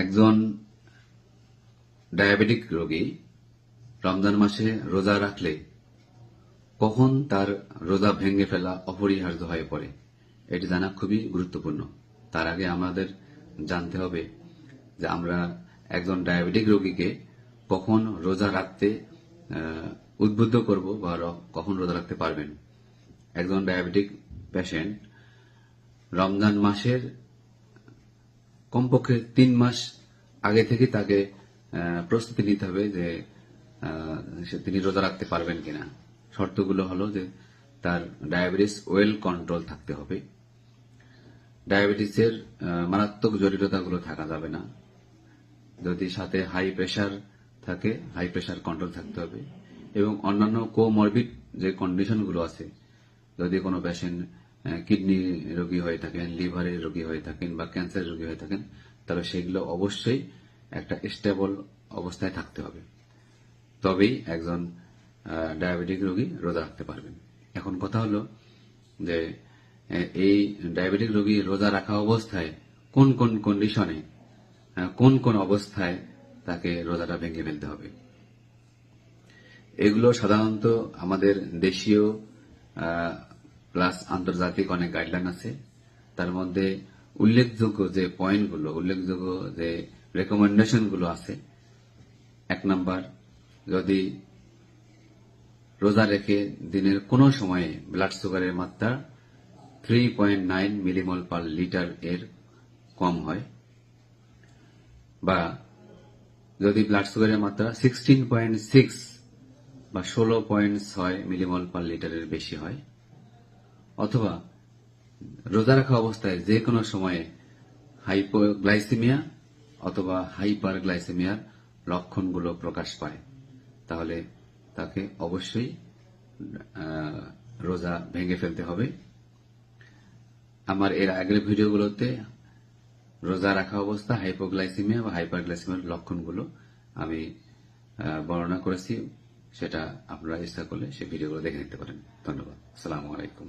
একজন ডায়াবেটিক রোগী রমজান মাসে রোজা রাখলে কখন তার রোজা ভেঙে ফেলা অপরিহার্য হয়ে পড়ে এটি জানা খুবই গুরুত্বপূর্ণ। তার আগে আমাদের জানতে হবে যে আমরা একজন ডায়াবেটিক রোগীকে কখন রোজা রাখতে উদ্বুদ্ধ করব বা কখন রোজা রাখতে পারবেন। একজন ডায়াবেটিক পেশেন্ট রমজান মাসের কমপক্ষে 3 মাস আগে থেকে তাকে প্রস্তুতি নিতে হবে যে তিনি রোজা রাখতে পারবেন কিনা। শর্তগুলো হলো যে তার ডায়াবেটিস ওয়েল কন্ট্রোল থাকতে হবে, ডায়াবেটিসের মারাত্মক জটিলতাগুলো থাকা যাবে না, যদি সাথে হাই প্রেশার থাকে হাই প্রেশার কন্ট্রোল থাকতে হবে, এবং অন্যান্য কোমরবিড যে কন্ডিশনগুলো আছে, যদি কোনো পেশেন্ট কিডনি রোগী হয়ে থাকেন, লিভারের রোগী হয়ে থাকেন বা ক্যান্সার রোগী হয়ে থাকেন, তবে সেগুলো অবশ্যই একটা স্টেবল অবস্থায় থাকতে হবে, তবেই একজন ডায়াবেটিক রোগী রোজা রাখতে পারবেন। এখন কথা হলো যে এই ডায়াবেটিক রোগী রোজা রাখা অবস্থায় কোন কোন কন্ডিশনে কোন কোন অবস্থায় তাকে রোজাটা ভেঙে ফেলতে হবে। এগুলো সাধারণত আমাদের দেশীয় প্লাস আন্তর্জাতিক অনেক গাইডলাইন আছে। তার মধ্যে উল্লেখযোগ্য যে পয়েন্টগুলো, উল্লেখযোগ্য যে রেকমেন্ডেশনগুলো আছে, 1 নাম্বার, যদি রোজা রেখে দিনের কোনো সময়ে ব্লাড সুগারের মাত্রা 3.9 মিলিমল পার লিটার এর কম হয়, বা যদি ব্লাড সুগারের মাত্রা 16.6 বা 16.6 মিলিমল পার লিটারের বেশি হয়, অথবা রোজা রাখা অবস্থায় যে কোনো সময়ে হাইপোগ্লাইসেমিয়া অথবা হাইপারগ্লাইসেমিয়ার লক্ষণগুলো প্রকাশ পায়, তাহলে তাকে অবশ্যই রোজা ভেঙে ফেলতে হবে। আমার এর আগের ভিডিওগুলোতে রোজা রাখা অবস্থা হাইপোগ্লাইসেমিয়া বা হাইপারগ্লাইসেমিয়ার লক্ষণগুলো আমি বর্ণনা করেছি, সেটা আপনারা ইচ্ছা করলে সেই ভিডিওগুলো দেখে নিতে পারেন। ধন্যবাদ। আসসালামু আলাইকুম।